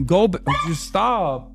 Just stop.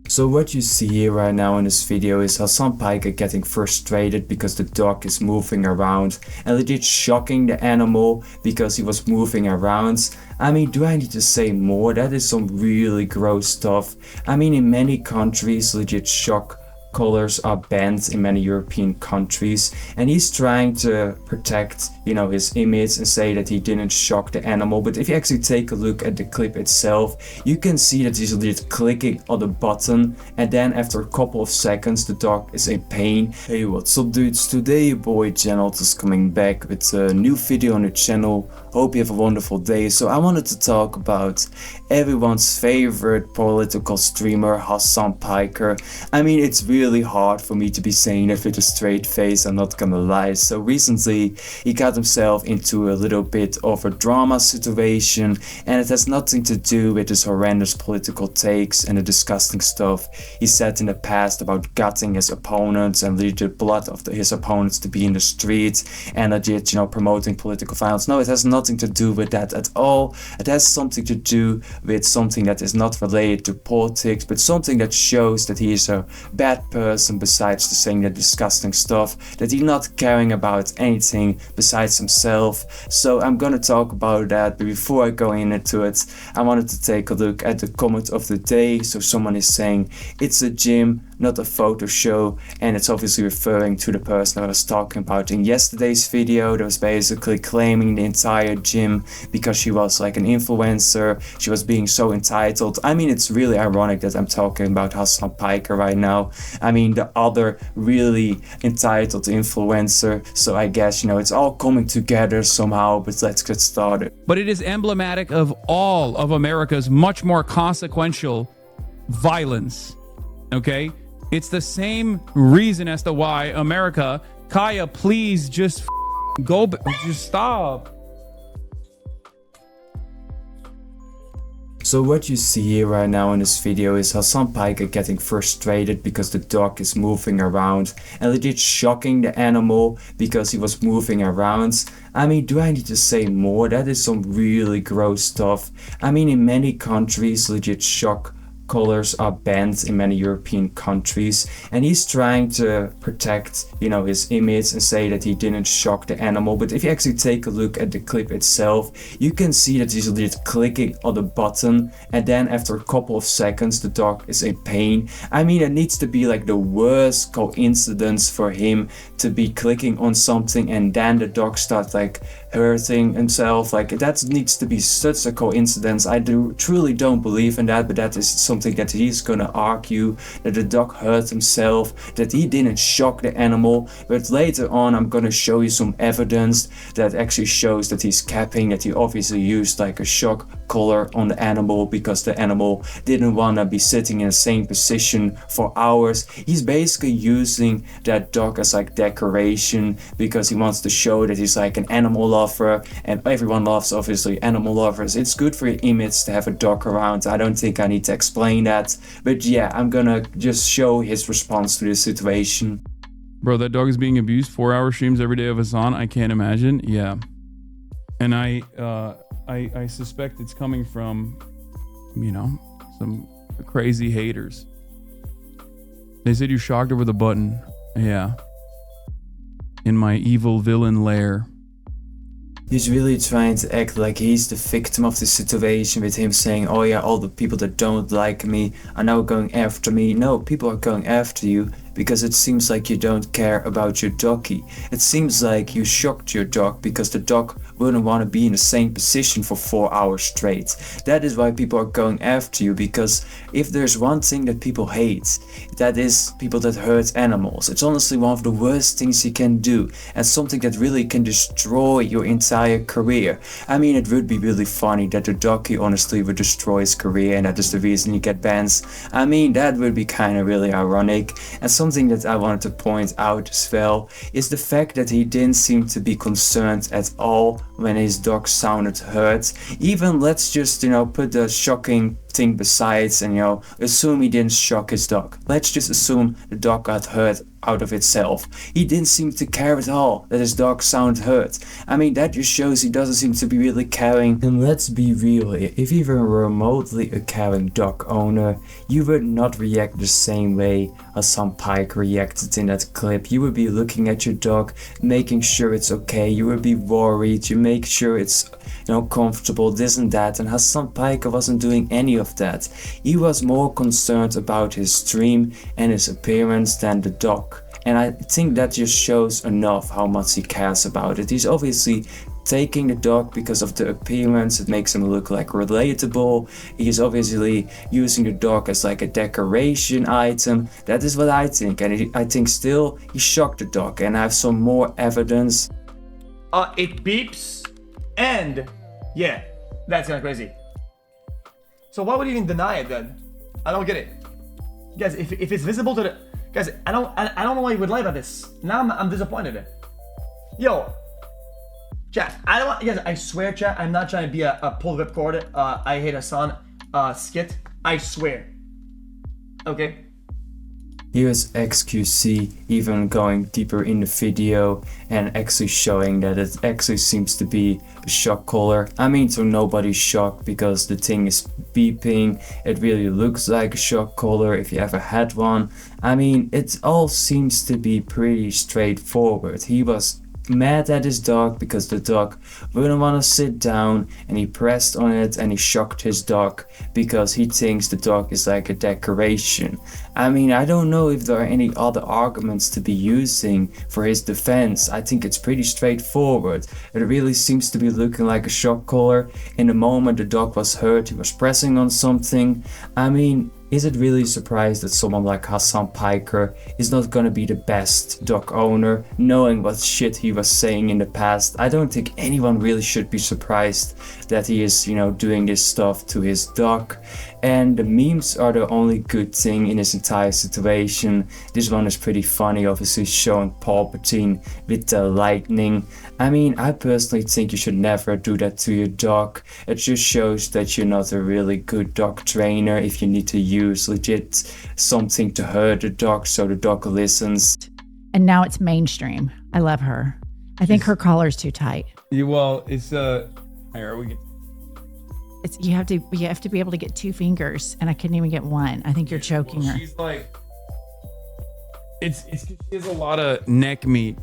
So what you see here right now in this video is Hasan Piker getting frustrated because the dog is moving around and legit shocking the animal because he was moving around. I mean, do I need to say more? That is some really gross stuff. I mean, in many countries, legit shock collars are banned in many European countries, and he's trying to protect, his image and say that he didn't shock the animal. But if you actually take a look at the clip itself, you can see that he's legit clicking on the button, and then after a couple of seconds the dog is in pain. Hey, what's up dudes, today your boy GenNot is coming back with a new video on the channel. Hope you have a wonderful day. So I wanted to talk about everyone's favorite political streamer, Hasan Piker. I mean, it's really hard for me to be saying that with a straight face, I'm not gonna lie. So recently he got himself into a little bit of a drama situation, and it has nothing to do with his horrendous political takes and the disgusting stuff he said in the past about gutting his opponents and leaving the blood of his opponents to be in the streets and legit, promoting political violence. No, it has nothing to do with that at all. It has something to do with something that is not related to politics, but something that shows that he is a bad person besides the saying the disgusting stuff, that he's not caring about anything besides himself. So I'm gonna talk about that, but before I go into it, I wanted to take a look at the comment of the day. So someone is saying it's a gym, not a photo show, and it's obviously referring to the person I was talking about in yesterday's video that was basically claiming the entire gym because she was like an influencer. She was being so entitled. I mean, it's really ironic that I'm talking about Hasan Piker right now. I mean, the other really entitled influencer. So I guess, it's all coming together somehow, but let's get started. But it is emblematic of all of America's much more consequential violence. Okay? It's the same reason as to why America, Kaya, please just just stop. So what you see here right now in this video is Hasan Piker getting frustrated because the dog is moving around and legit shocking the animal because he was moving around. I mean, do I need to say more? That is some really gross stuff. I mean, in many countries, legit shock collars are banned in many European countries, and he's trying to protect, his image and say that he didn't shock the animal. But if you actually take a look at the clip itself, you can see that he's legit clicking on the button, and then after a couple of seconds the dog is in pain. I mean, it needs to be like the worst coincidence for him to be clicking on something and then the dog starts like hurting himself. Like, that needs to be such a coincidence. I truly don't believe in that, but that is something that he's gonna argue, that the dog hurt himself, that he didn't shock the animal. But later on I'm gonna show you some evidence that actually shows that he's capping, that he obviously used like a shock collar on the animal because the animal didn't want to be sitting in the same position for hours. He's basically using that dog as like decoration because he wants to show that he's like an animal lover, and everyone loves obviously animal lovers. It's good for your image to have a dog around. I don't think I need to explain that, but yeah, I'm gonna just show his response to this situation. Bro, that dog is being abused. 4-hour streams every day of Hasan. I can't imagine. Yeah. And I suspect it's coming from, some crazy haters. They said you shocked her with a button. Yeah. In my evil villain lair. He's really trying to act like he's the victim of the situation, with him saying, oh yeah, all the people that don't like me are now going after me. No, people are going after you because it seems like you don't care about your doggy. It seems like you shocked your dog because the dog wouldn't want to be in the same position for 4 hours straight. That is why people are going after you, because if there's one thing that people hate, that is people that hurt animals. It's honestly one of the worst things you can do, and something that really can destroy your entire career. I mean, it would be really funny that the doggy honestly would destroy his career and that is the reason you get bans. I mean, that would be kind of really ironic. And something that I wanted to point out as well is the fact that he didn't seem to be concerned at all when his dog sounded hurt. Even let's just, put the shocking think besides and, assume he didn't shock his dog. Let's just assume the dog got hurt out of itself. He didn't seem to care at all that his dog sounded hurt. I mean, that just shows he doesn't seem to be really caring. And let's be real here, if you were remotely a caring dog owner, you would not react the same way Hasan Piker reacted in that clip. You would be looking at your dog, making sure it's okay. You would be worried, you make sure it's comfortable, this and that, and Hasan Piker wasn't doing any of that. He was more concerned about his stream and his appearance than the dog. And I think that just shows enough how much he cares about it. He's obviously taking the dog because of the appearance, it makes him look like relatable. He's obviously using the dog as like a decoration item. That is what I think, and I think still he shocked the dog, and I have some more evidence. It beeps, and yeah, that's kind of crazy. So why would you even deny it then? I don't get it. Guys, if it's visible to the... Guys, I don't know why you would lie about this. Now I'm disappointed. Yo, chat, guys, I swear, chat, I'm not trying to be a pull whip cord. I hate Hasan skit. I swear. Okay. Here's XQC even going deeper in the video and actually showing that it actually seems to be a shock collar. I mean, so nobody's shocked because the thing is beeping. It really looks like a shock collar if you ever had one. I mean, it all seems to be pretty straightforward. He was mad at his dog because the dog wouldn't want to sit down, and he pressed on it and he shocked his dog because he thinks the dog is like a decoration. I mean, I don't know if there are any other arguments to be using for his defense. I think it's pretty straightforward. It really seems to be looking like a shock collar. In the moment the dog was hurt, he was pressing on something. I mean, is it really a surprise that someone like Hasan Piker is not gonna be the best dog owner, knowing what shit he was saying in the past? I don't think anyone really should be surprised that he is, doing this stuff to his dog. And the memes are the only good thing in this entire situation. This one is pretty funny, obviously showing Palpatine with the lightning. I mean, I personally think you should never do that to your dog. It just shows that you're not a really good dog trainer if you need to use legit something to hurt the dog so the dog listens. And now it's mainstream. I love her. I think her collar's too tight. Yeah, well, it's here we get. You have to be able to get 2 fingers, and I couldn't even get one. I think you're choking her. She's like, it's she has a lot of neck meat.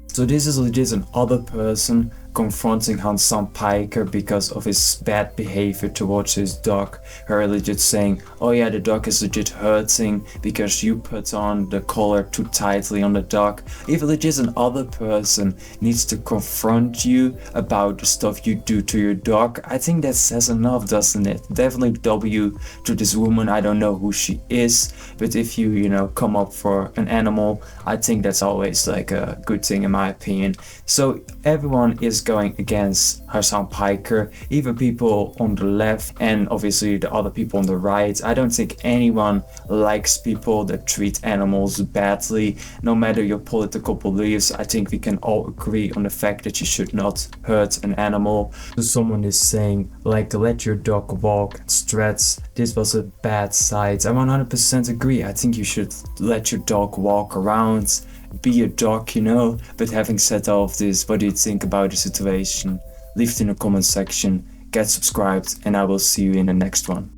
So this is legit another person confronting Hasan Piker because of his bad behavior towards his dog. Her legit saying, oh yeah, the dog is legit hurting because you put on the collar too tightly on the dog. If legit another person needs to confront you about the stuff you do to your dog, I think that says enough, doesn't it? Definitely W to this woman. I don't know who she is, but if you come up for an animal, I think that's always like a good thing in my opinion. So everyone is going against Hasan Piker, even people on the left and obviously the other people on the right. I don't think anyone likes people that treat animals badly, no matter your political beliefs. I think we can all agree on the fact that you should not hurt an animal. So someone is saying like, let your dog walk and stretch. This was a bad sight. I 100% agree. I think you should let your dog walk around, be a dog, But having said all of this, what do you think about the situation? Leave it in the comment section, get subscribed, and I will see you in the next one.